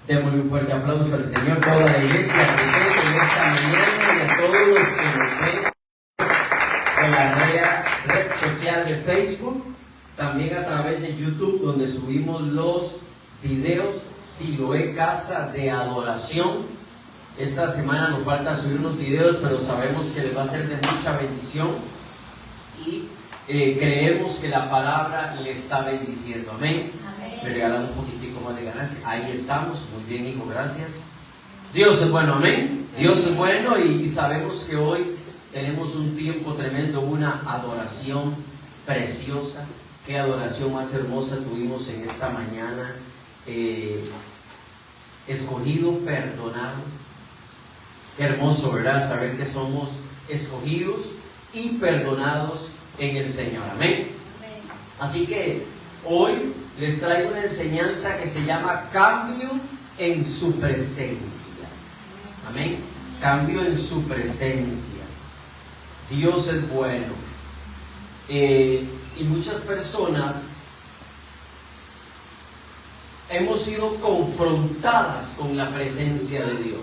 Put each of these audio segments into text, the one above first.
Démosle un fuerte aplauso al Señor, toda la iglesia presente en esta mañana y a todos los que nos ven en la red social de Facebook, también a través de YouTube, donde subimos los videos Siloé Casa de Adoración. Esta semana nos falta subir unos videos, pero sabemos que les va a ser de mucha bendición y creemos que la palabra le está bendiciendo. Amén. Me regalan un poquitico más de ganancia. Ahí estamos. Muy bien, hijo, gracias. Dios es bueno, amén. Dios es bueno y sabemos que hoy tenemos un tiempo tremendo, una adoración preciosa. Qué adoración más hermosa tuvimos en esta mañana. Escogido, perdonado. Qué hermoso, ¿verdad? Saber que somos escogidos y perdonados en el Señor. Amén. Así que hoy les traigo una enseñanza que se llama cambio en su presencia. Amén. Cambio en su presencia. Dios es bueno. Y muchas personas hemos sido confrontadas con la presencia de Dios.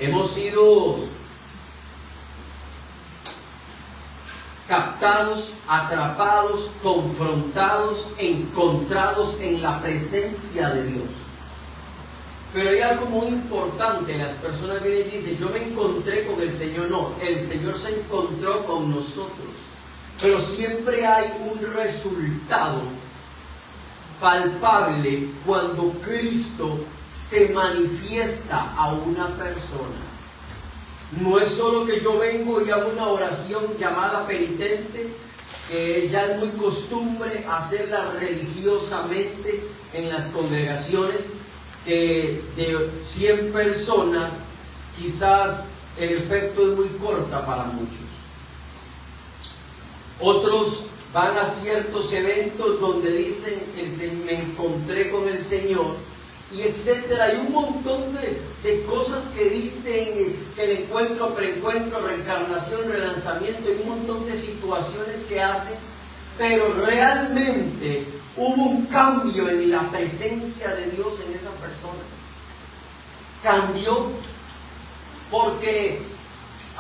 Hemos sido captados, atrapados, confrontados, encontrados en la presencia de Dios. Pero hay algo muy importante. Las personas vienen y dicen: yo me encontré con el Señor. No, el Señor se encontró con nosotros. Pero siempre hay un resultado palpable cuando Cristo se manifiesta a una persona. No es solo que yo vengo y hago una oración llamada penitente, que ya es muy costumbre hacerla religiosamente en las congregaciones, que de 100 personas quizás el efecto es muy corta para muchos. Otros van a ciertos eventos donde dicen: me encontré con el Señor, y etcétera. Hay un montón de cosas que dicen, que el encuentro, preencuentro, reencarnación, relanzamiento, y un montón de situaciones que hacen, pero realmente hubo un cambio en la presencia de Dios en esa persona. Cambió porque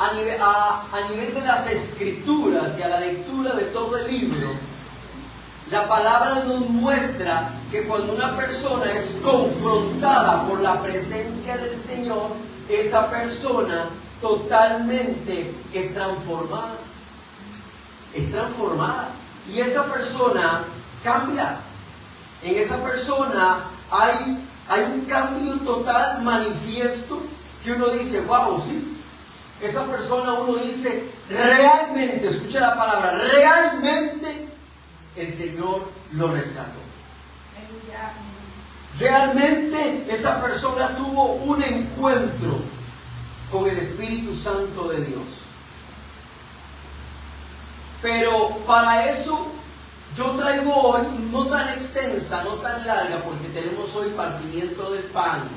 a nivel de las escrituras y a la lectura de todo el libro, la palabra nos muestra que cuando una persona es confrontada por la presencia del Señor, esa persona totalmente es transformada. Es transformada. Y esa persona cambia. En esa persona hay un cambio total, manifiesto, que uno dice: wow, sí. Esa persona, uno dice, realmente, escucha la palabra, realmente el Señor lo rescató. Realmente esa persona tuvo un encuentro con el Espíritu Santo de Dios. Pero para eso yo traigo hoy, no tan extensa, no tan larga, porque tenemos hoy partimiento del pan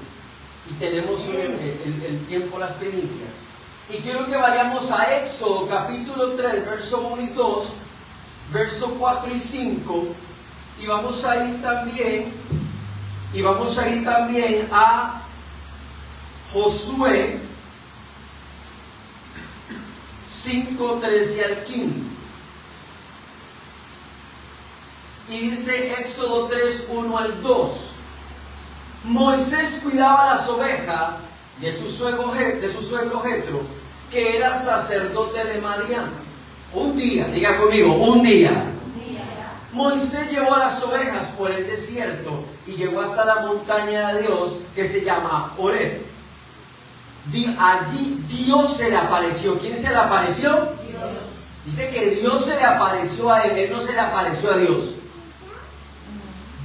y tenemos el tiempo, las primicias. Y quiero que vayamos a Éxodo capítulo 3, verso 1 y 2, verso 4 y 5, y vamos a ir también a Josué 5, 13 al 15. Y dice Éxodo 3, 1 al 2. Moisés cuidaba las ovejas de su suegro Jetro, que era sacerdote de Madián. Un día, diga conmigo, un día, Moisés llevó las ovejas por el desierto y llegó hasta la montaña de Dios, que se llama Horeb. Allí Dios se le apareció. ¿Quién se le apareció? Dios. Dice que Dios se le apareció a él no se le apareció a Dios.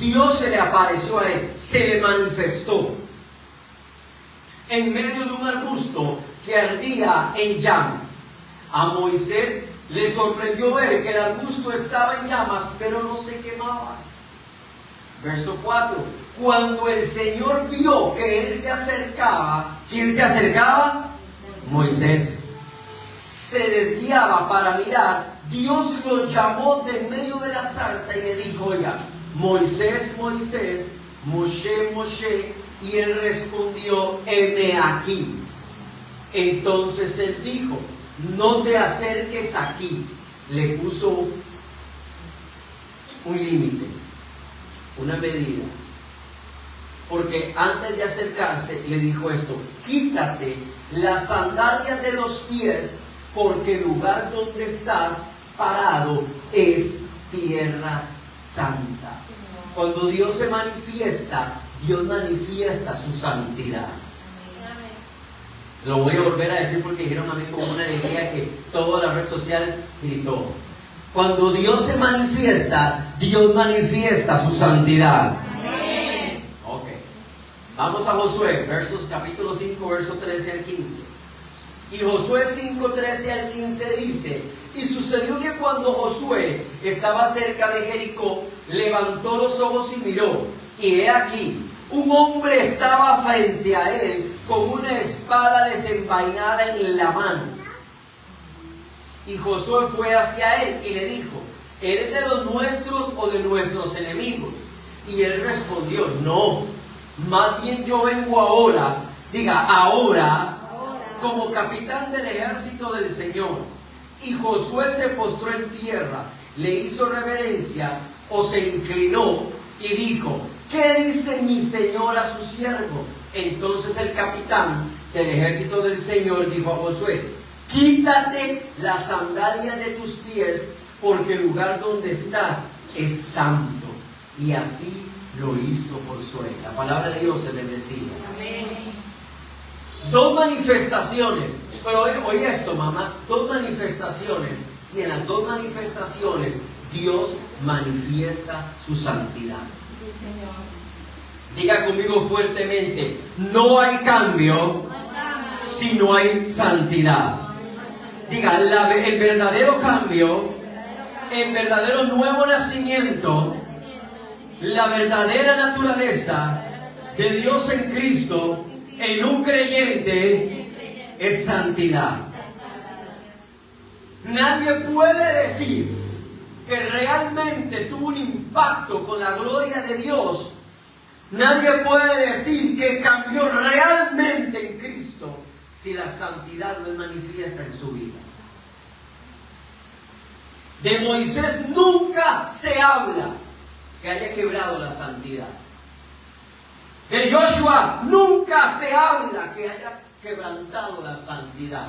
Dios se le apareció a él, se le manifestó en medio de un arbusto que ardía en llamas. A Moisés le sorprendió ver que el arbusto estaba en llamas, pero no se quemaba. Verso 4. Cuando el Señor vio que él se acercaba, ¿quién se acercaba? Moisés. Se desviaba para mirar. Dios lo llamó de en medio de la zarza y le dijo: oiga, Moisés, Moisés. Moshe, Moshe, y él respondió, heme aquí. Entonces él dijo, no te acerques aquí. Le puso un límite, una medida. Porque antes de acercarse le dijo esto, quítate las sandalias de los pies, porque el lugar donde estás parado es tierra santa. Cuando Dios se manifiesta, Dios manifiesta su santidad. Lo voy a volver a decir porque dijeron a mí con una alegría que toda la red social gritó. Cuando Dios se manifiesta, Dios manifiesta su santidad. Amén. Ok. Vamos a Josué, capítulo 5, verso 13 al 15. Y Josué 5, 13 al 15 dice, y sucedió que cuando Josué estaba cerca de Jericó, levantó los ojos y miró, y he aquí, un hombre estaba frente a él con una espada desenvainada en la mano. Y Josué fue hacia él y le dijo, ¿eres de los nuestros o de nuestros enemigos? Y él respondió, no, más bien yo vengo ahora, como capitán del ejército del Señor. Y Josué se postró en tierra, le hizo reverencia o se inclinó y dijo, ¿qué dice mi señor a su siervo? Entonces el capitán del ejército del Señor dijo a Josué, quítate las sandalias de tus pies, porque el lugar donde estás es santo. Y así lo hizo Josué. La palabra de Dios se bendecida. Amén. Dos manifestaciones, pero oye esto, mamá, dos manifestaciones, y en las dos manifestaciones Dios manifiesta su santidad. Sí, Señor. Diga conmigo fuertemente, no hay cambio si no hay santidad. Diga, el verdadero cambio, el verdadero nuevo nacimiento, la verdadera naturaleza de Dios en Cristo en un creyente es santidad. Nadie puede decir que realmente tuvo un impacto con la gloria de Dios. Nadie puede decir que cambió realmente en Cristo si la santidad no es manifiesta en su vida. De Moisés nunca se habla que haya quebrado la santidad. De Joshua nunca se habla que haya quebrantado la santidad.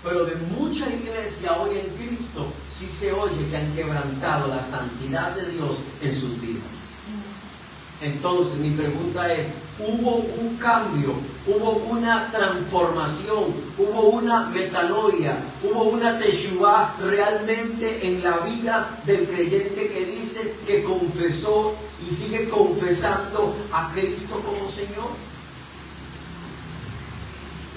Pero de mucha iglesia hoy en Cristo sí se oye que han quebrantado la santidad de Dios en sus vidas. Entonces mi pregunta es, ¿hubo un cambio? ¿Hubo una transformación? ¿Hubo una metanoia? ¿Hubo una teshuvá realmente en la vida del creyente que dice que confesó y sigue confesando a Cristo como Señor?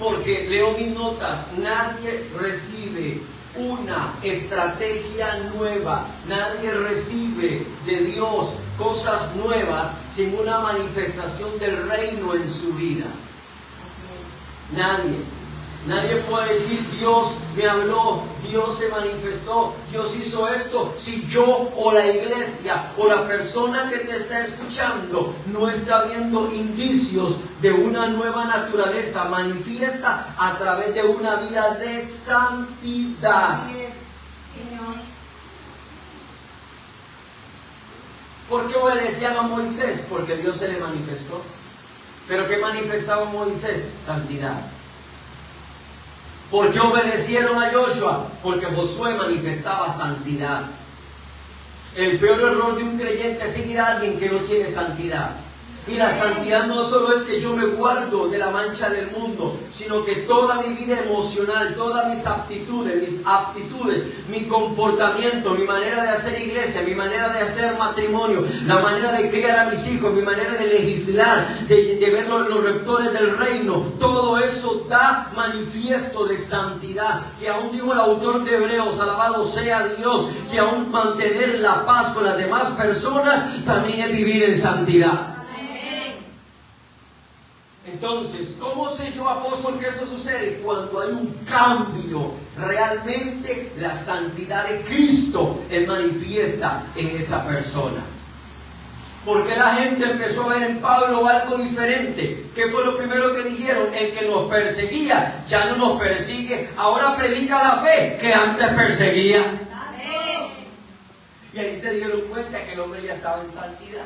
Porque leo mis notas, nadie recibe una estrategia nueva, nadie recibe de Dios cosas nuevas sin una manifestación del reino en su vida. Nadie puede decir Dios me habló, Dios se manifestó, Dios hizo esto, si yo o la iglesia o la persona que te está escuchando no está viendo indicios de una nueva naturaleza manifiesta a través de una vida de santidad. Así es, Señor. ¿Por qué obedecían a Moisés? Porque Dios se le manifestó. ¿Pero qué manifestaba Moisés? Santidad. ¿Por qué obedecieron a Joshua? Porque Josué manifestaba santidad. El peor error de un creyente es seguir a alguien que no tiene santidad. Y la santidad no solo es que yo me guardo de la mancha del mundo, sino que toda mi vida emocional, todas mis aptitudes, mi comportamiento, mi manera de hacer iglesia, mi manera de hacer matrimonio, la manera de criar a mis hijos, mi manera de legislar, de ver los rectores del reino, todo eso da manifiesto de santidad. Que aún dijo el autor de Hebreos, alabado sea Dios, que aún mantener la paz con las demás personas también es vivir en santidad. Entonces, ¿cómo sé yo, apóstol, que eso sucede? Cuando hay un cambio, realmente la santidad de Cristo es manifiesta en esa persona. ¿Por qué la gente empezó a ver en Pablo algo diferente? ¿Qué fue lo primero que dijeron? El que nos perseguía ya no nos persigue, ahora predica la fe que antes perseguía. Y ahí se dieron cuenta que el hombre ya estaba en santidad.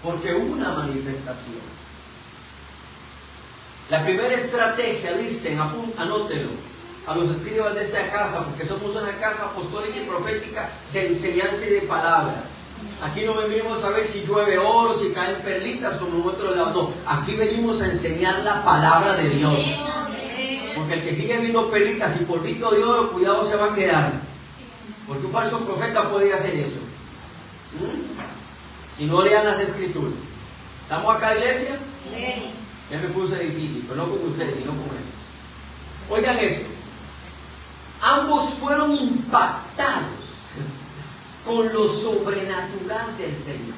Porque hubo una manifestación. La primera estrategia, listen, anótelo, a los escribas de esta casa, porque somos una casa apostólica y profética de enseñanza y de palabra. Aquí no venimos a ver si llueve oro, si caen perlitas como en otro lado. No, aquí venimos a enseñar la palabra de Dios. Porque el que sigue viendo perlitas y polvito de oro, cuidado, se va a quedar. Porque un falso profeta puede hacer eso. Si no lean las escrituras. ¿Estamos acá, iglesia? Ya me puse difícil, pero no con ustedes, sino con eso. Oigan eso. Ambos fueron impactados con lo sobrenatural del Señor.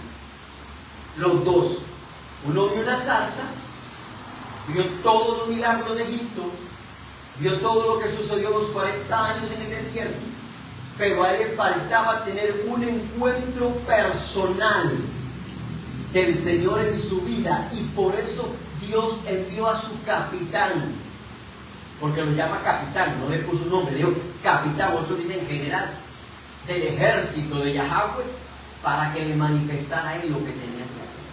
Los dos. Uno vio una zarza, vio todos los milagros de Egipto, vio todo lo que sucedió los 40 años en el desierto, pero a él le faltaba tener un encuentro personal del Señor en su vida, y por eso Dios envió a su capitán, porque lo llama capitán, no le puso un nombre, dijo capitán, o eso dice en general, del ejército de Yahweh, para que le manifestara a él lo que tenía que hacer.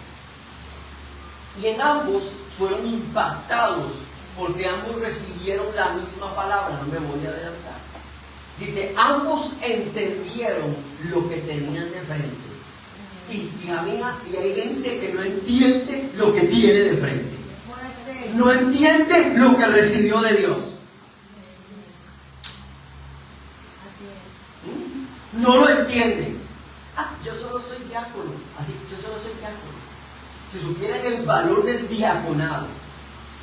Y en ambos fueron impactados, porque ambos recibieron la misma palabra, no me voy a adelantar. Dice, ambos entendieron lo que tenían de frente. Y hay gente que no entiende lo que tiene de frente. No entiende lo que recibió de Dios. No lo entiende. Yo solo soy diácono. Así, yo solo soy diácono. Si supieran el valor del diaconado,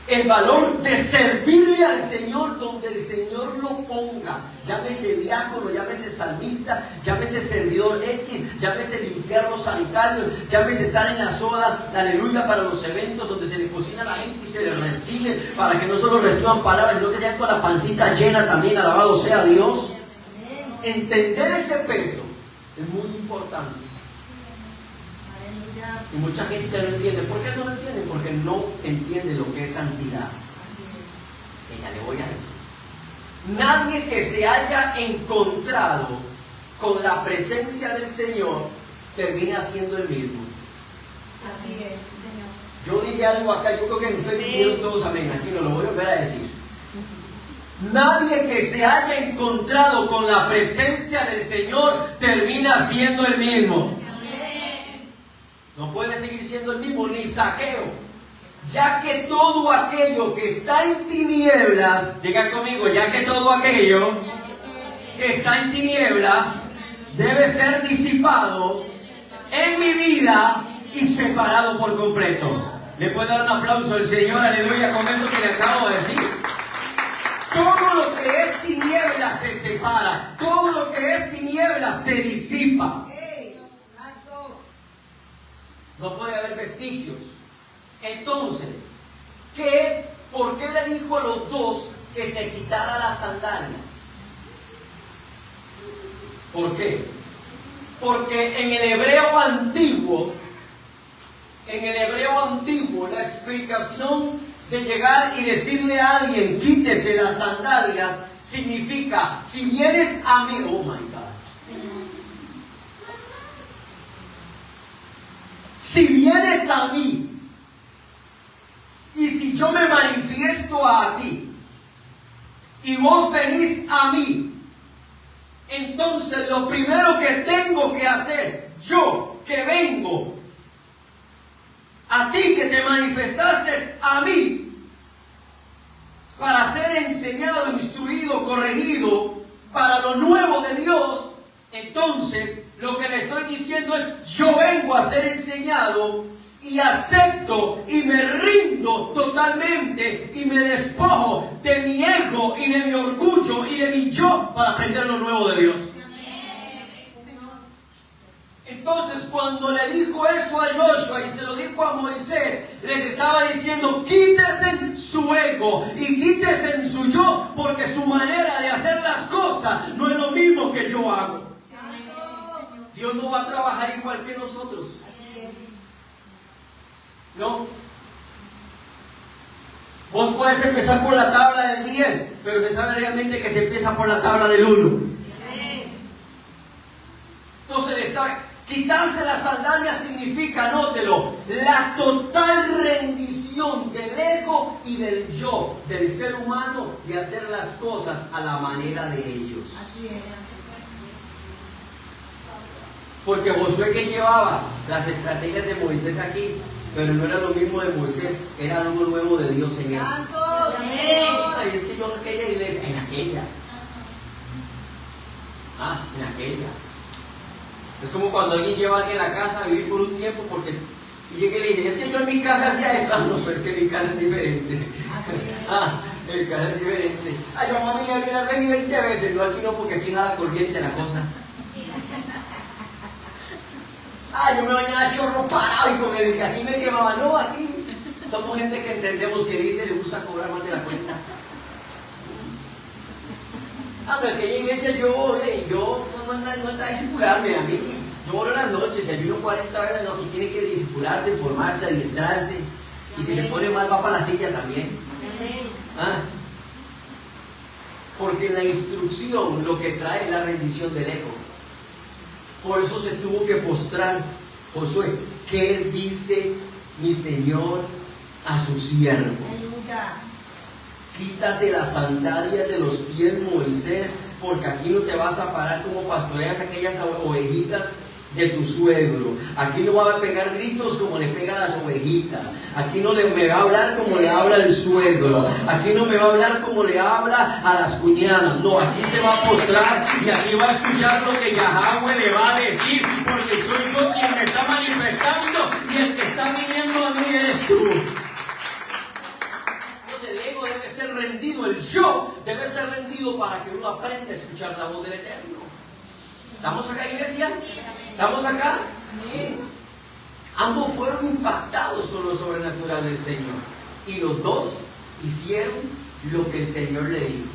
el valor de servirle al Señor donde el Señor lo ponga, llámese diácono, llámese salmista, llámese servidor X, llámese limpiar los sanitarios, llámese estar en la soda, aleluya, para los eventos donde se le cocina a la gente y se le recibe, para que no solo reciban palabras, sino que sean con la pancita llena también, alabado sea Dios. Entender ese peso es muy importante. Y mucha gente no entiende. ¿Por qué no lo entiende? Porque no entiende lo que es santidad. Y ya le voy a decir. Nadie que se haya encontrado con la presencia del Señor termina siendo el mismo. Así es, Señor. Yo dije algo acá, yo creo que ustedes vieron todos amén. Aquí no lo voy a volver a decir. Nadie que se haya encontrado con la presencia del Señor termina siendo el mismo. No puede seguir siendo el mismo, ni Zaqueo, ya que todo aquello que está en tinieblas, digan conmigo, ya que todo aquello que está en tinieblas debe ser disipado en mi vida y separado por completo. ¿Le puede dar un aplauso al Señor, aleluya, con eso que le acabo de decir? Todo lo que es tinieblas se separa, todo lo que es tinieblas se disipa. No puede haber vestigios. Entonces, ¿qué es? ¿Por qué le dijo a los dos que se quitara las sandalias? ¿Por qué? Porque en el hebreo antiguo, la explicación de llegar y decirle a alguien, quítese las sandalias, significa, si vienes a mí, oh my God. Si vienes a mí y si yo me manifiesto a ti y vos venís a mí, entonces lo primero que tengo que hacer, yo que vengo a ti, que te manifestaste a mí para ser enseñado, instruido, corregido para lo nuevo de Dios, entonces lo que le estoy diciendo es, yo vengo a ser enseñado y acepto y me rindo totalmente y me despojo de mi ego y de mi orgullo y de mi yo para aprender lo nuevo de Dios. Entonces, cuando le dijo eso a Joshua y se lo dijo a Moisés, les estaba diciendo, quítese su ego y quítese su yo, porque su manera de hacer las cosas no es lo mismo que yo hago. Dios no va a trabajar igual que nosotros. Así es. No. Vos puedes empezar por la tabla del 10, pero se sabe realmente que se empieza por la tabla del 1. Entonces, quitarse las sandalias significa, anótelo, la total rendición del ego y del yo, del ser humano, de hacer las cosas a la manera de ellos. Así es. Porque Josué, que llevaba las estrategias de Moisés aquí, pero no era lo mismo de Moisés, era algo nuevo de Dios en él. ¡Santo! Ay, es que yo en aquella iglesia, en aquella. En aquella. Es como cuando alguien lleva a alguien a la casa a vivir por un tiempo porque y llega y le dice, es que yo en mi casa hacía esto. No, pero es que mi casa es diferente. Mi casa es diferente. Yo mami le había venido 20 veces, no aquí no, porque aquí nada corriente la cosa. Yo me bañaba a chorro parado y con el que aquí me quemaba. No, aquí somos gente que entendemos que dice le gusta cobrar más de la cuenta. Pero aquella iglesia yo no anda a discipularme a mí. Yo oro las noches, si ayuno 40 horas, no, aquí tiene que discipularse, formarse, adiestrarse. Y si se pone mal, va para la silla también. Porque la instrucción lo que trae es la rendición del ego. Por eso se tuvo que postrar Josué. ¿Qué dice mi Señor a su siervo? Aleluya. Quítate las sandalias de los pies, Moisés, porque aquí no te vas a parar como pastoreas aquellas ovejitas de tu suegro. Aquí no va a pegar gritos como le pega a las ovejitas. Aquí no me va a hablar como le habla el suegro. Aquí no me va a hablar como le habla a las cuñadas. No, aquí se va a postrar y aquí va a escuchar lo que Yahweh le va a decir, porque soy yo quien me está manifestando y el que está viniendo a mí eres tú. El ego debe ser rendido, el yo debe ser rendido para que uno aprenda a escuchar la voz del Eterno. ¿Estamos acá, iglesia? ¿Estamos acá? Sí. Ambos fueron impactados con lo sobrenatural del Señor y los dos hicieron lo que el Señor le dijo.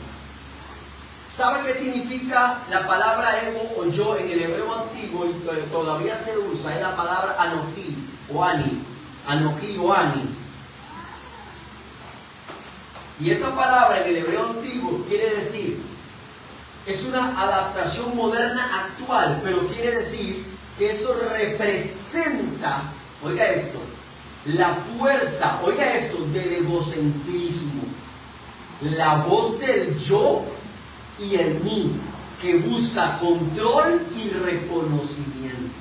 ¿Sabe qué significa la palabra ego o yo en el hebreo antiguo y todavía se usa? Es la palabra anoji o ani. Anoji o ani. Y esa palabra en el hebreo antiguo quiere decir, es una adaptación moderna actual, pero quiere decir que eso representa, oiga esto, la fuerza, oiga esto, del egocentrismo, la voz del yo y el mí, que busca control y reconocimiento.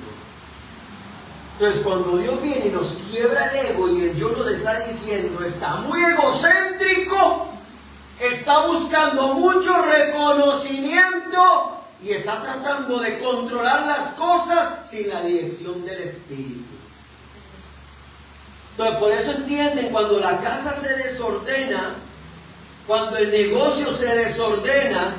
Entonces, cuando Dios viene y nos quiebra el ego y el yo nos está diciendo, está muy egocéntrico, está buscando mucho reconocimiento y está tratando de controlar las cosas sin la dirección del Espíritu. Entonces, por eso entienden, cuando la casa se desordena, cuando el negocio se desordena,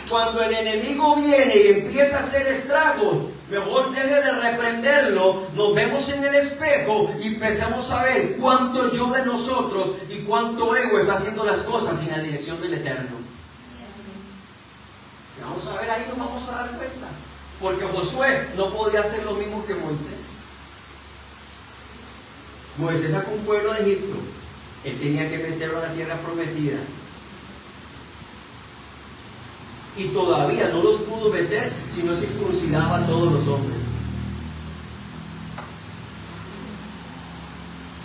cuando el enemigo viene y empieza a hacer estragos, mejor deje de reprenderlo, nos vemos en el espejo y empecemos a ver cuánto yo de nosotros y cuánto ego está haciendo las cosas sin la dirección del Eterno. Y vamos a ver, ahí nos vamos a dar cuenta. Porque Josué no podía hacer lo mismo que Moisés. Moisés sacó un pueblo de Egipto, él tenía que meterlo a la tierra prometida. Y todavía no los pudo meter si no circuncidaba a todos los hombres.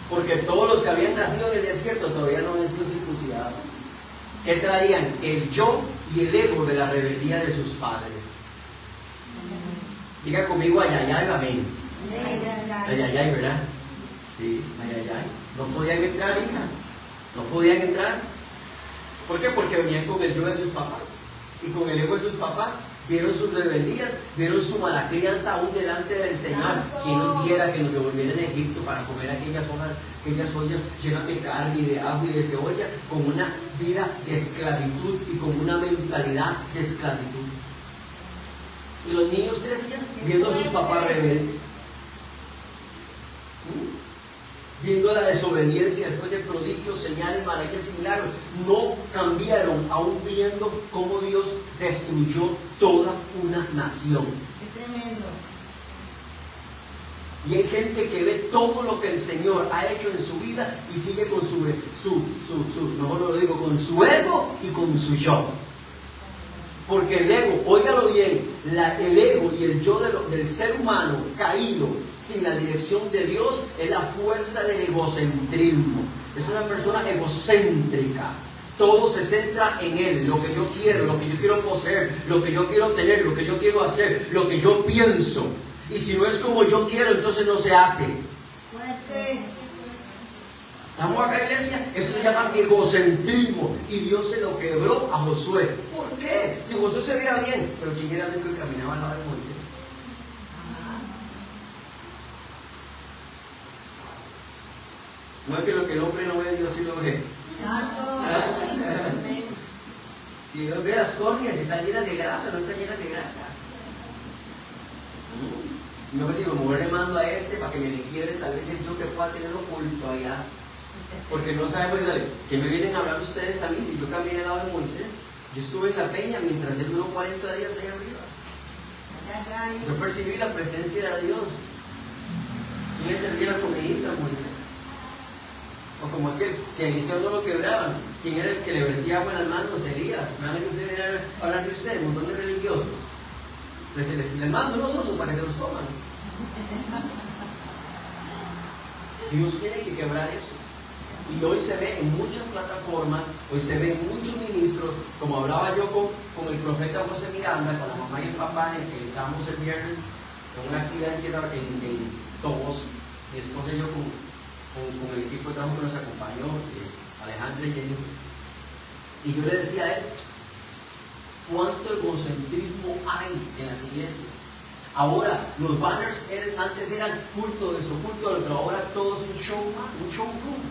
Porque todos los que habían nacido en el desierto todavía no habían sido circuncidados. ¿Qué traían? El yo y el ego de la rebeldía de sus padres. Diga conmigo, ayayay, amén. Ayayay, ¿verdad? Sí, ayayay. No podían entrar, hija. No podían entrar. ¿Por qué? Porque venían con el yo de sus papás. Y con el ego de sus papás, vieron sus rebeldías, vieron su mala crianza aún delante del Señor. Quien nos diera que nos devolvieran a Egipto para comer aquellas ollas llenas de carne y de ajo y de cebolla, con una vida de esclavitud y con una mentalidad de esclavitud. Y los niños crecían viendo a sus papás rebeldes, viendo la desobediencia después de prodigios, señales, maravillas y milagros. No cambiaron, aún viendo cómo Dios destruyó toda una nación. Qué tremendo. Y hay gente que ve todo lo que el Señor ha hecho en su vida y sigue con mejor lo digo, con su ego y con su yo. Porque el ego, óigalo bien, el ego y el yo del ser humano caído sin la dirección de Dios es la fuerza del egocentrismo. Es una persona egocéntrica. Todo se centra en él, lo que yo quiero, lo que yo quiero poseer, lo que yo quiero tener, lo que yo quiero hacer, lo que yo pienso. Y si no es como yo quiero, entonces no se hace. Fuerte. ¿Estamos acá, iglesia? Eso se llama egocentrismo. Y Dios se lo quebró a Josué. ¿Por qué? Si Josué se veía bien, pero ¿quién era el único que caminaba al lado de Moisés? No es que lo que el hombre no ve, Dios sí lo ve. Santo. Si Dios ve las córneas, están llenas de grasa, no están llenas de grasa. No me digo, mejor le mando a este para que me liquide tal vez el yo que pueda tener oculto allá. Porque no sabemos, que me vienen a hablar ustedes a mí si yo caminé al lado de Moisés. Yo estuve en la peña mientras él duró 40 días allá arriba. Yo percibí la presencia de Dios. ¿Quién le servía la comidita a Moisés? O como aquel, si a Eliseo no lo quebraban, ¿quién era el que le vertía agua en las manos? Elías. ¿Me van a ustedes hablar de ustedes? Un montón de religiosos. Les mando unos osos para que se los coman. Dios tiene que quebrar eso. Y hoy se ve en muchas plataformas, hoy se ve en muchos ministros, como hablaba yo con el profeta José Miranda, con la mamá y el papá, en el que estábamos el viernes en una actividad en Tomos, mi esposa y yo con el equipo de trabajo que nos acompañó, Alejandra y Jenny. Y yo le decía a él, ¿cuánto egocentrismo hay en las iglesias? Ahora, los banners antes eran culto de esto, culto de otro, ahora todo es un showroom.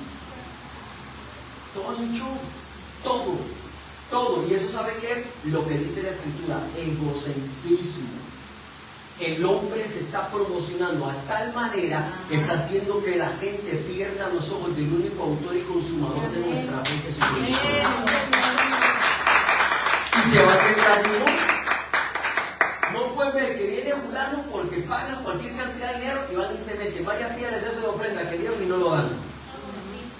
Todo es un show, todo. Y eso, ¿sabe qué es? Lo que dice la Escritura, egocentrismo. El hombre se está promocionando a tal manera que está haciendo que la gente pierda los ojos del único autor y consumador de nuestra fe, Jesucristo. Y se va a quedar Dios. No pueden ver que viene fulano porque pagan cualquier cantidad de dinero y van y se meten. Vaya pídales eso de ofrenda que dieron y no lo dan.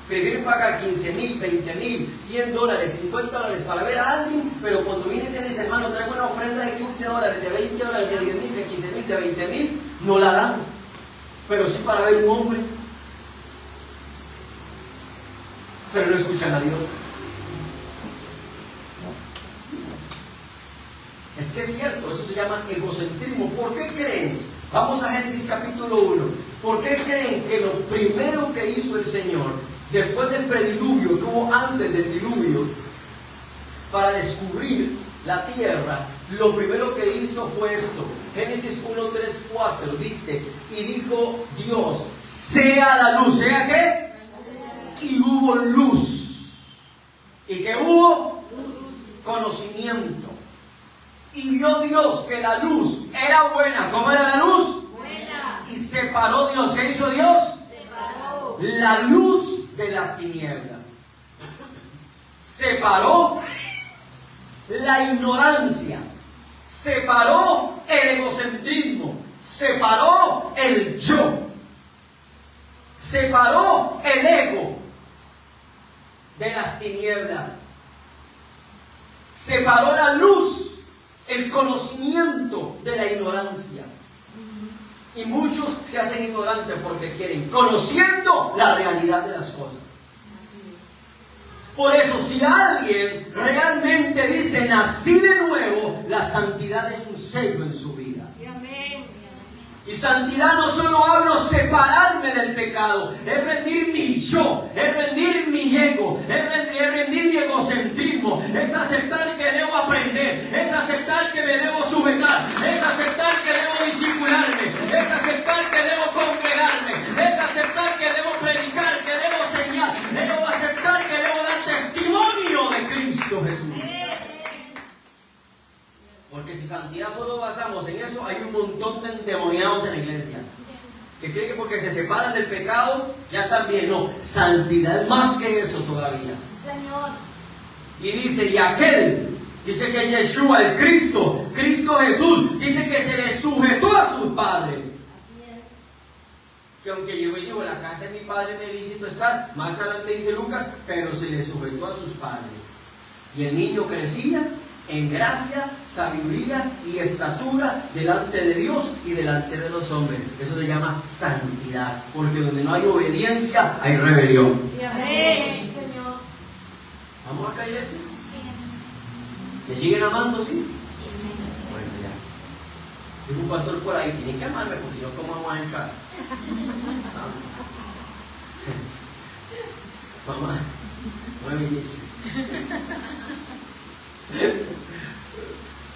Prefieren pagar 15,000, 20,000, $100, $50 para ver a alguien, pero cuando viene y se dice, hermano, traigo una ofrenda de $15, de $20, de 10,000, de 15,000, de 20,000, no la dan. Pero sí para ver un hombre. Pero no escuchan a Dios. Es que es cierto, eso se llama egocentrismo. ¿Por qué creen? Vamos a Génesis capítulo 1. ¿Por qué creen que lo primero que hizo el Señor, después del prediluvio, que hubo antes del diluvio, para descubrir la tierra, lo primero que hizo fue esto? Génesis 1, 3, 4 dice, y dijo Dios, sea la luz. ¿Sea qué? Y hubo luz. ¿Y qué hubo? Luz. Conocimiento. Y vio Dios que la luz era buena. ¿Cómo era la luz? Buena. Y separó Dios. ¿Qué hizo Dios? Separó la luz de las tinieblas. Separó la ignorancia. Separó el egocentrismo. Separó el yo. Separó el ego de las tinieblas. Separó la luz, el conocimiento de la ignorancia. Y muchos se hacen ignorantes porque quieren, conociendo la realidad de las cosas. Por eso, si alguien realmente dice nací de nuevo, la santidad es un sello en su vida. Y santidad no solo hablo separarme del pecado, es rendir mi yo, es rendir mi ego, es rendir mi egocentrismo, es aceptar que debo aprender, es aceptar que me debo sujetar, es aceptar que debo discipularme, es aceptar que debo congregarme, es aceptar que debo predicar, que debo enseñar, debo aceptar que debo dar testimonio de Cristo Jesús. Porque si santidad solo basamos en eso, hay un montón de endemoniados en la iglesia que creen que porque se separan del pecado ya están bien. No, santidad es más que eso todavía. Señor. Y dice, y aquel, dice que Yeshua, el Cristo Jesús, dice que se le sujetó a sus padres. Así es. que aunque llegó y dijo, la casa de mi padre me visitó estar, más adelante dice Lucas, pero se le sujetó a sus padres. Y el niño crecía en gracia, sabiduría y estatura delante de Dios y delante de los hombres. Eso se llama santidad, porque donde no hay obediencia, hay rebelión. Sí, amén, Señor. ¿Vamos acá, iglesia? ¿Me siguen amando, sí? Bueno, ya. Dijo un pastor por ahí, tienen que amarme porque yo cómo vamos a entrar. Mamá, no me dice.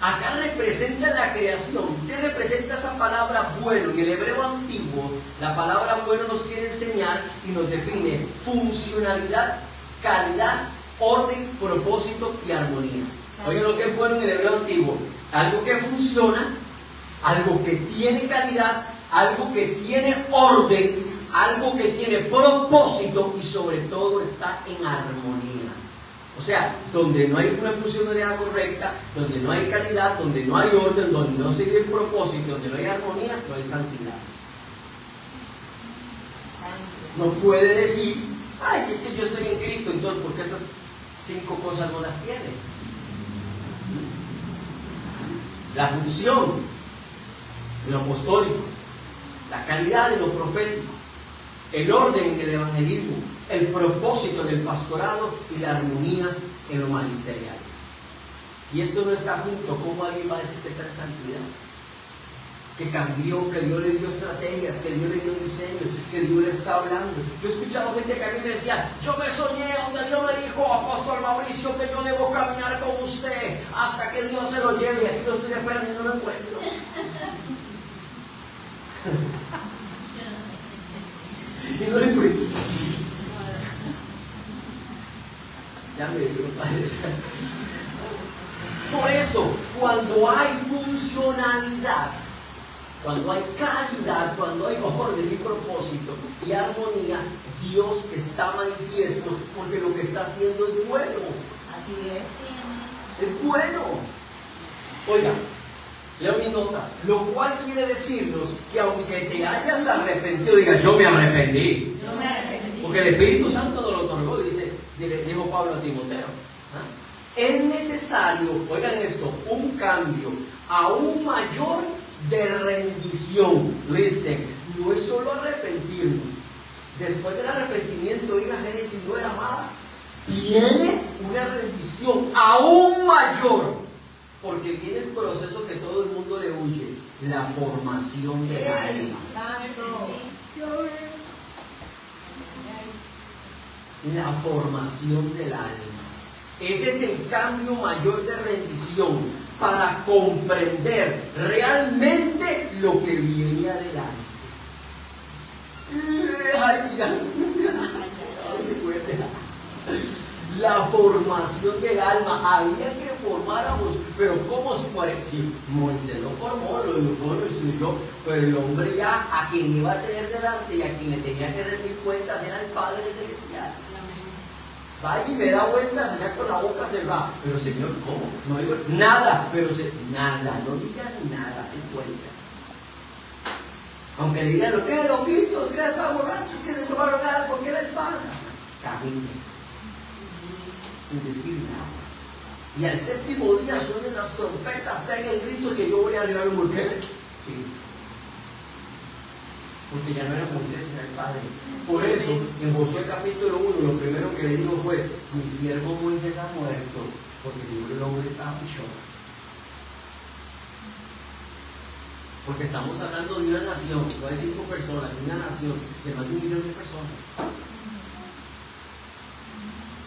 Acá representa la creación. ¿Qué representa esa palabra bueno? En el hebreo antiguo, la palabra bueno nos quiere enseñar y nos define funcionalidad, calidad, orden, propósito y armonía. Oigan lo que es bueno en el hebreo antiguo: algo que funciona, algo que tiene calidad, algo que tiene orden, algo que tiene propósito y sobre todo está en armonía. O sea, donde no hay una funcionalidad correcta, donde no hay calidad, donde no hay orden, donde no se ve el propósito, donde no hay armonía, no hay santidad. No puede decir, ay, es que yo estoy en Cristo, entonces, ¿por qué estas 5 cosas no las tiene? La función en lo apostólico, la calidad en lo profético, el orden en el evangelismo, el propósito en el pastorado y la armonía en lo magisterial. Si esto no está junto, ¿cómo alguien va a decir que está en santidad? Que cambió, que Dios le dio estrategias, que Dios le dio diseño, que Dios le está hablando. Yo he escuchado gente que a mí me decía, yo me soñé donde Dios me dijo, apóstol Mauricio, que yo debo caminar con usted hasta que Dios se lo lleve. Y aquí lo estoy esperando y no lo encuentro. Y no lo encuentro. Ya me dio padre. Por eso, cuando hay funcionalidad, cuando hay calidad, cuando hay orden y propósito y armonía, Dios está manifiesto porque lo que está haciendo es bueno. Así es. Es bueno. Oiga, leo mis notas, lo cual quiere decirnos que aunque te hayas arrepentido, diga, yo me arrepentí. Yo me arrepentí. Porque el Espíritu Santo nos lo otorgó, dijo Pablo a Timoteo. Es necesario, oigan esto, un cambio aún mayor de rendición. Listen, no es solo arrepentirnos. Después del arrepentimiento, ir a Génesis no era amada. Viene una rendición aún mayor, porque viene el proceso que todo el mundo le huye, la formación del alma. La formación del alma. Ese es el cambio mayor de rendición para comprender realmente lo que viene adelante. La formación del alma. Había que formáramos, pero ¿cómo se puede? Si Moisés lo formó, lo educó, lo instruyó, pero el hombre ya a quien iba a tener delante y a quien le tenía que rendir cuentas era el Padre Celestial. Va y me da vueltas allá con la boca cerrada. Pero Señor, ¿cómo? No digo nada, nada, no diga nada, en cuenta. Aunque le digan, ¿qué? Loquitos, que están borrachos, que se tomaron algo, ¿qué les pasa? Camine, sin decir nada. Y al 7º día suenen las trompetas, peguen el grito que yo voy a arribar un volcán. Sí. Porque ya no era Moisés, era el Padre. Por eso, en Josué capítulo 1, lo primero que le dijo fue, mi siervo Moisés ha muerto, porque seguro el hombre estaba en shock. Porque estamos hablando de una nación, no de 5 personas, de una nación de más de 1 millón de personas.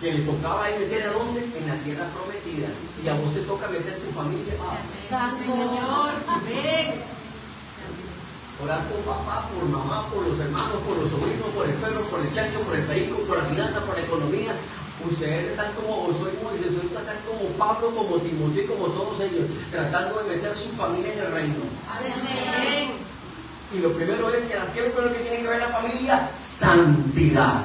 Que le tocaba ahí meter a dónde? En la tierra prometida. Y a vos te toca meter tu familia. Santo Señor. Amén. Orar por papá, por mamá, por los hermanos, por los sobrinos, por el perro, por el chancho, por el perico, por la finanza, por la economía. Ustedes están como Josué y Moisés, ahorita están como Pablo, como Timoteo, como todos ellos, tratando de meter su familia en el reino. Amén. Y lo primero es que, ¿qué es lo primero que tiene que ver la familia? Santidad.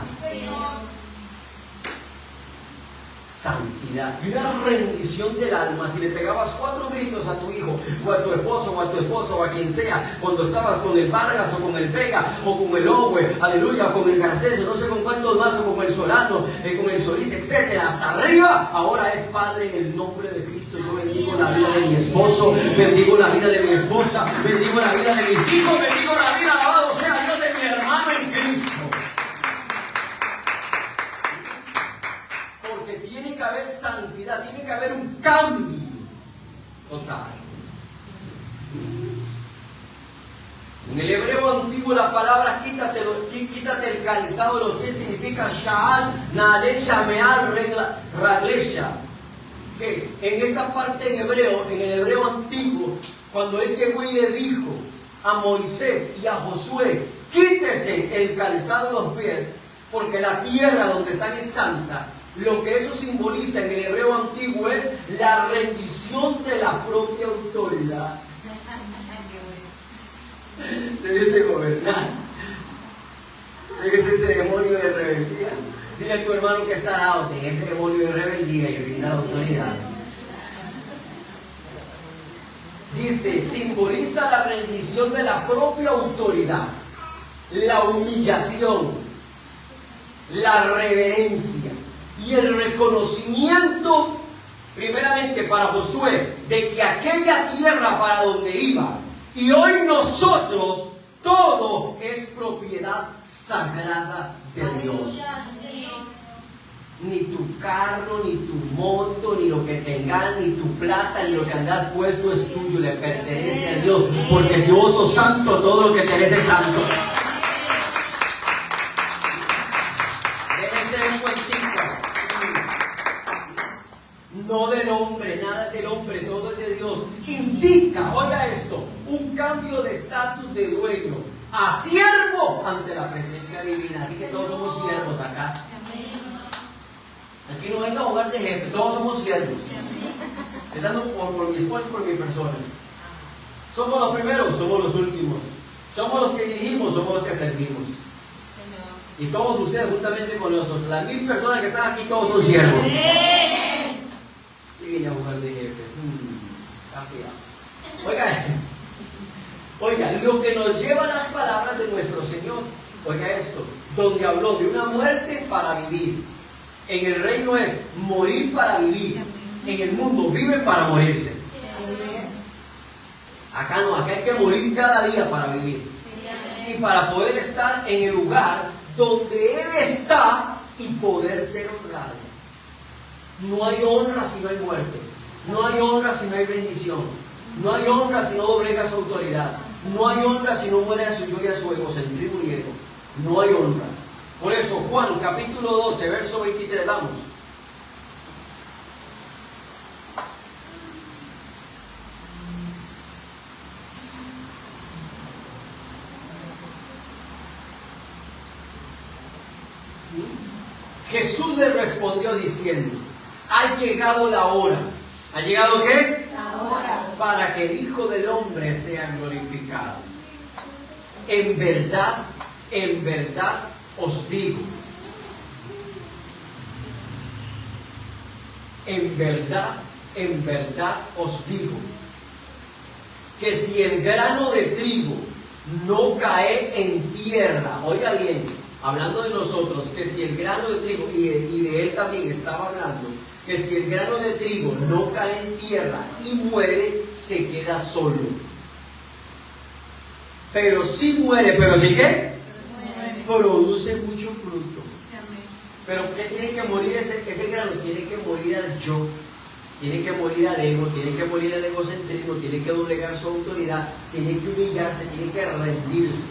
santidad y una rendición del alma. Si le pegabas 4 gritos a tu hijo o a tu esposo o a tu esposa o a quien sea cuando estabas con el Vargas o con el Vega o con el Owe, aleluya, con el Garcés o no sé con cuántos más, o con el Solano, con el Solís, etcétera, hasta arriba, ahora es Padre en el nombre de Cristo. Yo bendigo la vida de mi esposo, bendigo la vida de mi esposa, bendigo la vida de mis hijos, bendigo la vida, alabado sea Dios, de mi hermano en Cristo. Tiene que haber santidad, tiene que haber un cambio total. En el hebreo antiguo la palabra quítate el calzado de los pies significa sha'al, na'aleh, shameal, raglesha. Que en esta parte en el hebreo antiguo, cuando él llegó y le dijo a Moisés y a Josué, quítese el calzado de los pies, porque la tierra donde están es santa. Lo que eso simboliza en el hebreo antiguo es la rendición de la propia autoridad. Debes gobernar. Deje ese demonio de rebeldía. Dile a tu hermano que está al lado, deje ese demonio de rebeldía y brinda la autoridad. Dice, simboliza la rendición de la propia autoridad, la humillación, la reverencia y el reconocimiento, primeramente para Josué, de que aquella tierra para donde iba, y hoy nosotros, todo es propiedad sagrada de Dios. Ni tu carro, ni tu moto, ni lo que tengas, ni tu plata, ni lo que andas puesto es tuyo, le pertenece a Dios. Porque si vos sos santo, todo lo que tenés es santo. Déjense un cuentito. No del hombre, nada del hombre, todo es de Dios. Indica, oiga esto, un cambio de estatus de dueño a siervo ante la presencia divina. Así que todos somos siervos acá. Aquí no venga a jugar de jefe, todos somos siervos. Empezando por mi esposa y por mi persona. Somos los primeros, somos los últimos. Somos los que dirigimos, somos los que servimos. Y todos ustedes juntamente con nosotros, las 1000 personas que están aquí, todos son siervos. Y vine a jugar de jefe. Oiga, lo que nos lleva a las palabras de nuestro Señor. Oiga esto, donde habló de una muerte para vivir. En el reino es morir para vivir. En el mundo vive para morirse. Acá no, acá hay que morir cada día para vivir. Y para poder estar en el lugar donde Él está y poder ser honrado. No hay honra si no hay muerte. No hay honra si no hay bendición. No hay honra si no doblega su autoridad. No hay honra si no muere a su yo y a su egocentrismo y ego. No hay honra. Por eso, Juan, capítulo 12, verso 23, vamos. Jesús le respondió diciendo, ha llegado la hora. ¿Ha llegado qué? La hora. Para que el Hijo del Hombre sea glorificado. En verdad os digo, en verdad os digo, que si el grano de trigo no cae en tierra, oiga bien, hablando de nosotros, que si el grano de trigo, y de él también estaba hablando, que si el grano de trigo no cae en tierra y muere, se queda solo. Pero si muere, ¿pero si qué? Produce mucho fruto. Pero ¿qué tiene que morir ese grano? Tiene que morir al yo, tiene que morir al ego, tiene que morir al egocentrismo, tiene que doblegar su autoridad, tiene que humillarse, tiene que rendirse.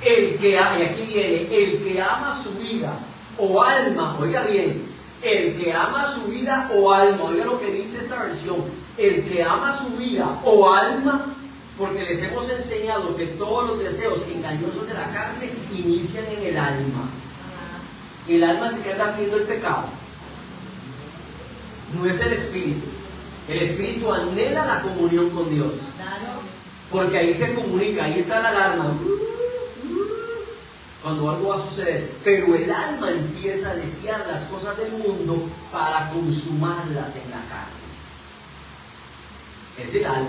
Y aquí viene, el que ama su vida o alma, oiga bien, el que ama su vida o alma, oiga lo que dice esta versión, el que ama su vida o alma, porque les hemos enseñado que todos los deseos engañosos de la carne inician en el alma. Y el alma se queda viendo el pecado. No es el espíritu. El espíritu anhela la comunión con Dios. Porque ahí se comunica, ahí está la alarma. cuando algo va a suceder, pero el alma empieza a desear las cosas del mundo para consumarlas en la carne. Es el alma.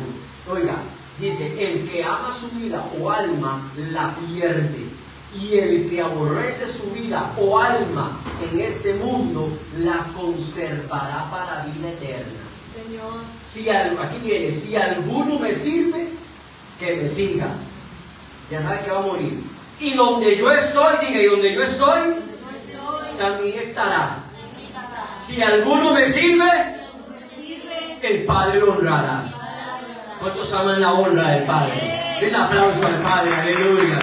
Oiga, dice, el que ama su vida o alma la pierde, y el que aborrece su vida o alma en este mundo la conservará para vida eterna. Señor. Aquí viene, si alguno me sirve, que me siga. Ya sabe que va a morir. Y donde yo estoy, diga, y donde yo estoy, también estará. Si alguno me sirve, el Padre lo honrará. ¿Cuántos aman la honra del Padre? Den aplauso al Padre, aleluya.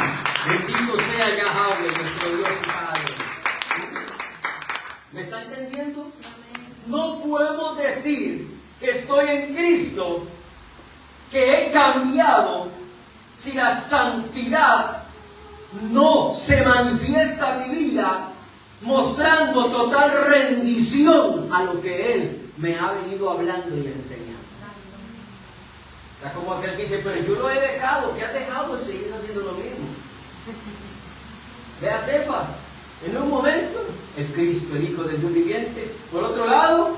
Bendito sea Yahweh, nuestro Dios y Padre. ¿Me está entendiendo? No podemos decir que estoy en Cristo, que he cambiado, si la santidad no se manifiesta en mi vida, mostrando total rendición a lo que Él me ha venido hablando y enseñando. Está como aquel que dice, pero yo lo he dejado. ¿Qué has dejado? Sigues haciendo lo mismo. Ve a Cefas, en un momento, el Cristo, el Hijo del Dios viviente. Por otro lado,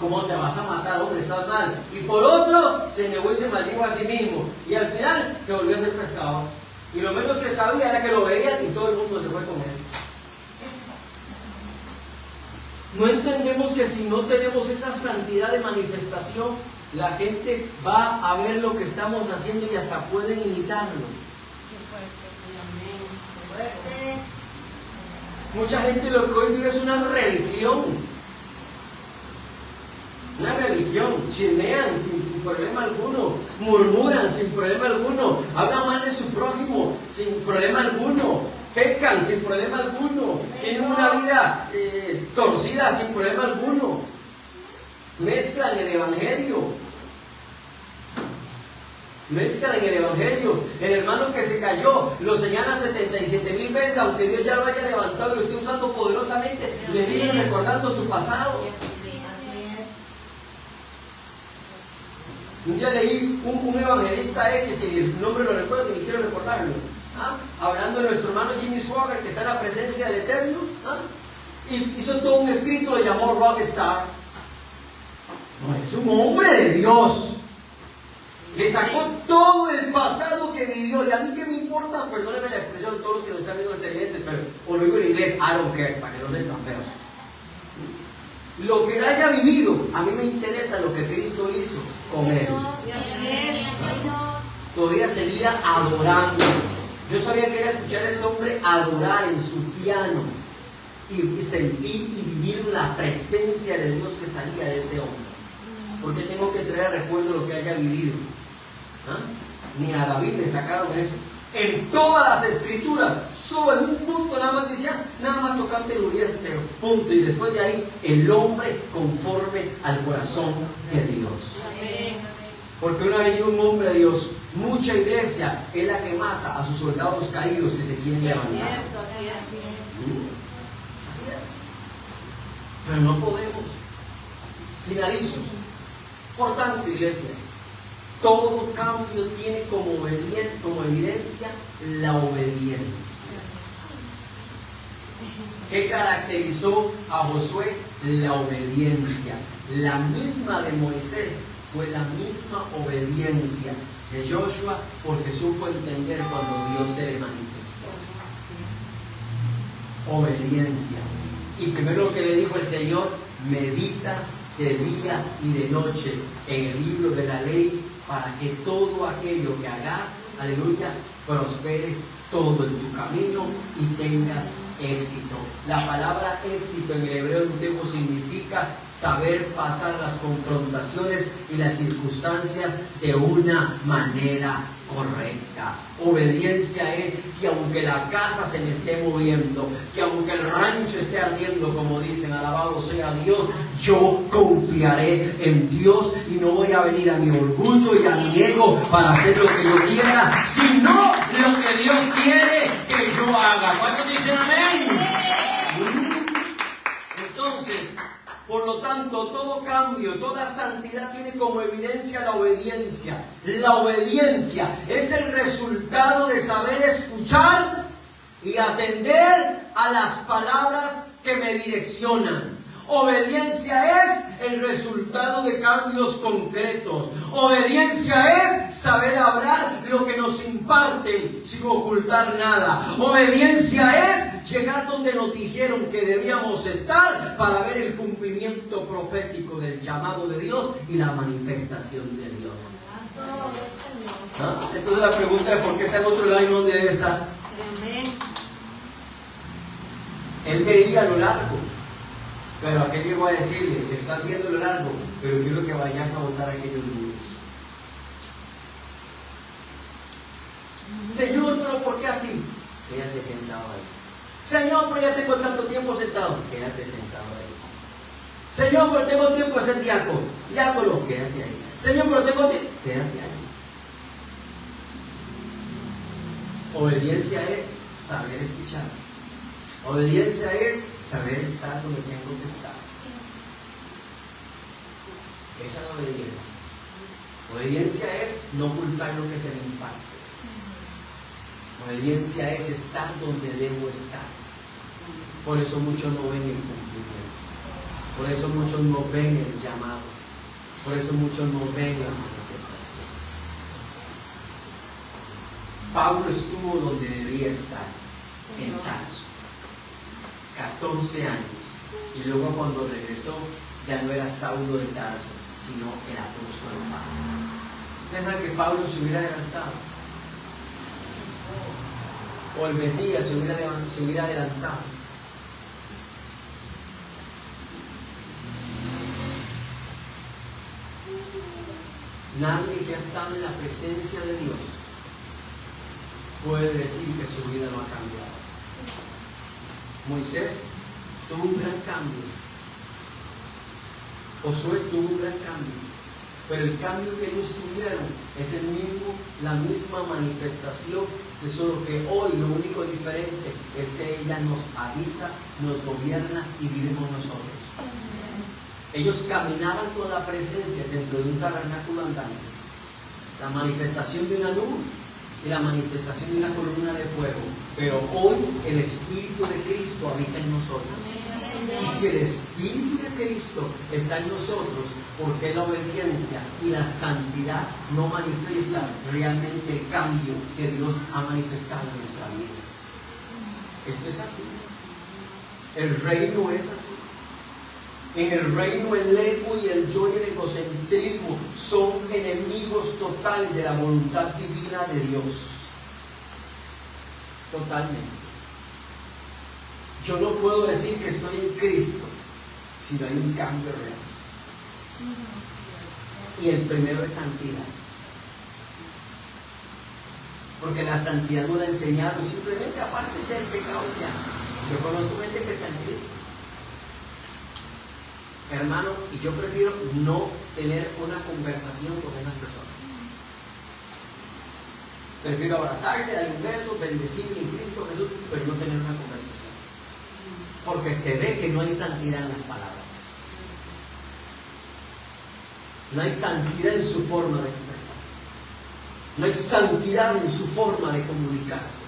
¿cómo te vas a matar, hombre? Estás mal. Y por otro, se negó y se maldijo a sí mismo. Y al final, se volvió a ser pescador. Y lo menos que sabía era que lo veían y todo el mundo se fue con él. No entendemos que si no tenemos esa santidad de manifestación, la gente va a ver lo que estamos haciendo y hasta pueden imitarlo. Mucha gente lo que hoy vive es una religión. Una religión. Chismean sin problema alguno. Murmuran sin problema alguno. Hablan mal de su prójimo sin problema alguno. Pecan sin problema alguno. Tienen una vida torcida sin problema alguno. Mezclan el evangelio. Mezclan en el evangelio. El hermano que se cayó lo señalan 77,000 veces, aunque Dios ya lo haya levantado y lo esté usando poderosamente, le vienen recordando su pasado. Un día leí un evangelista X, y el nombre lo recuerdo y ni quiero recordarlo, hablando de nuestro hermano Jimmy Swaggart, que está en la presencia del Eterno. Hizo todo un escrito, lo llamó Rockstar. No, es un hombre de Dios. Le sacó todo el pasado que vivió. Y a mí qué me importa, perdónenme la expresión, todos los que nos están viendo en televidentes, pero o lo digo en inglés, I don't care, para que no se tan feo. Lo que él haya vivido, a mí me interesa lo que Cristo hizo con él. Todavía seguía adorando. Yo sabía que era escuchar a ese hombre adorar en su piano y sentir y vivir la presencia de Dios que salía de ese hombre. Porque tengo que traer recuerdo lo que haya vivido. Ni a David le sacaron eso. En todas las escrituras, solo en un punto nada más decían, nada más tocante de Urias, pero punto. Y después de ahí, el hombre conforme al corazón de Dios. Porque una vez un hombre de Dios, mucha iglesia es la que mata a sus soldados caídos que se quieren levantar. Así es. Pero no podemos. Finalizo. Por tanto, iglesia, todo cambio tiene como evidencia la obediencia. ¿Qué caracterizó a Josué? La obediencia. La misma de Moisés fue la misma obediencia de Joshua, porque supo entender cuando Dios se le manifestó. Obediencia. Y primero lo que le dijo el Señor, medita de día y de noche en el libro de la ley, para que todo aquello que hagas, aleluya, prospere todo en tu camino y tengas éxito. La palabra éxito en el hebreo antiguo significa saber pasar las confrontaciones y las circunstancias de una manera correcta. Obediencia es que aunque la casa se me esté moviendo, que aunque el rancho esté ardiendo, como dicen, alabado sea Dios, yo confiaré en Dios y no voy a venir a mi orgullo y a mi ego para hacer lo que yo quiera, sino lo que Dios quiere que yo haga. ¿Cuántos dicen amén? Entonces, por lo tanto, todo cambio, toda santidad tiene como evidencia la obediencia. La obediencia es el resultado de saber escuchar y atender a las palabras que me direccionan. Obediencia es el resultado de cambios concretos. Obediencia es saber hablar lo que nos imparten sin ocultar nada. Obediencia es llegar donde nos dijeron que debíamos estar para ver el cumplimiento profético del llamado de Dios y la manifestación de Dios. ¿Ah? Entonces la pregunta es: ¿por qué está en otro lado y no debe estar? Él veía lo largo, pero aquel llegó a decirle: estás viendo lo largo, pero quiero que vayas a botar aquellos muros. Señor, pero ¿por qué así? Quédate sentado ahí. Señor, pero ya tengo tanto tiempo sentado. Quédate sentado ahí. Señor, pero tengo tiempo de ser diácono. Diácono, quédate ahí. Señor, pero tengo tiempo. Quédate ahí. Obediencia es saber escuchar. Obediencia es saber estar donde tengo que estar. Esa es la obediencia. Obediencia es no ocultar lo que se me imparte. Obediencia es estar donde debo estar. Por eso muchos no ven el cumplimiento. Por eso muchos no ven el llamado. Por eso muchos no ven la manifestación. Pablo estuvo donde debía estar, en Tarso, 14 años. Y luego cuando regresó, ya no era Saulo de Tarso, sino el apóstol Pablo. Ustedes saben que Pablo se hubiera adelantado. O el Mesías se hubiera adelantado. Nadie que ha estado en la presencia de Dios puede decir que su vida no ha cambiado. Moisés tuvo un gran cambio. Josué tuvo un gran cambio. Pero el cambio que ellos tuvieron es la misma manifestación, de solo que hoy lo único diferente es que ella nos habita, nos gobierna y vive con nosotros. Ellos caminaban con la presencia dentro de un tabernáculo andante. La manifestación de una nube y la manifestación de una columna de fuego. Pero hoy el Espíritu de Cristo habita en nosotros. Y si el Espíritu de Cristo está en nosotros, ¿por qué la obediencia y la santidad no manifiestan realmente el cambio que Dios ha manifestado en nuestra vida? Esto es así. El reino es así. En el reino el ego y el yo y el egocentrismo son enemigos totales de la voluntad divina de Dios. Totalmente. Yo no puedo decir que estoy en Cristo si no hay un cambio real. Y el primero es santidad. Porque la santidad no la enseñaron, simplemente apártese del pecado ya. Yo conozco gente que está en Cristo, hermano, y yo prefiero no tener una conversación con esas personas. Prefiero abrazarte, darle un beso, bendecirle en Cristo Jesús, pero no tener una conversación. Porque se ve que no hay santidad en las palabras. No hay santidad en su forma de expresarse. No hay santidad en su forma de comunicarse.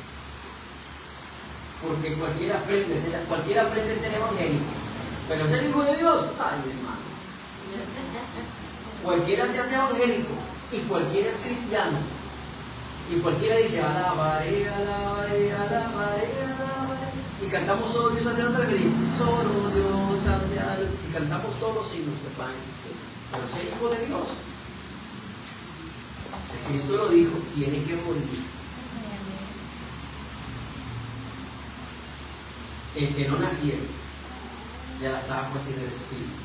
Porque cualquiera aprende a ser evangélico. Pero ser hijo de Dios, ay hermano. Cualquiera se hace evangélico y cualquiera es cristiano. Y cualquiera dice, alabaré, alabaré, alabaré, alabaré. Y cantamos solo Dios hace algo feliz. Solo Dios hace algo. Y cantamos todos los signos que puedan existir. Pero ser hijo de Dios. Cristo lo dijo, tiene que morir. El que no naciera de las aguas y del Espíritu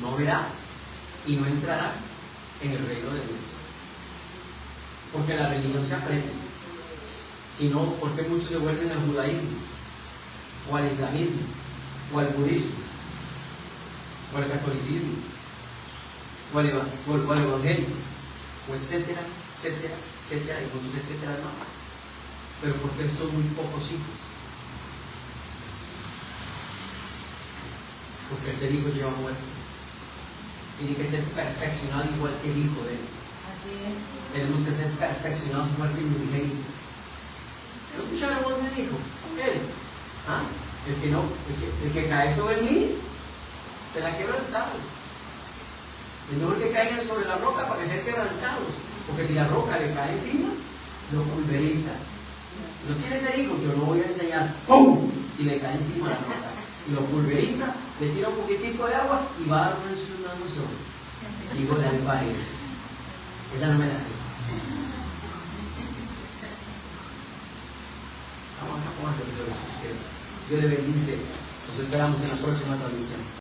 no verá y no entrará en el reino de Dios. Porque la religión se aprende, sino porque muchos se vuelven al judaísmo, o al islamismo, o al budismo, o al catolicismo, o al evangelio, o etcétera, etcétera, etcétera, y muchos etcétera más. Pero porque son muy pocos hijos. Porque el ser hijo lleva muerte. Tiene que ser perfeccionado igual que el hijo de él. Tenemos que ser perfeccionados igual que el unigénito. ¿No escucharon cuando me dijo? Él, ¿ah? El que cae sobre mí, será quebrantado. Es mejor que caigan sobre la roca para que sean quebrantados. Porque si la roca le cae encima, lo pulveriza. No quiere ser hijo, yo lo voy a enseñar. ¡Pum! Y le cae encima la roca. Y lo pulveriza, le tira un poquitico de agua y va a dar un solo. Digo de albaire. Esa no me la sé. Vamos a hacer todo eso. Dios le bendice. Nos esperamos en la próxima transmisión.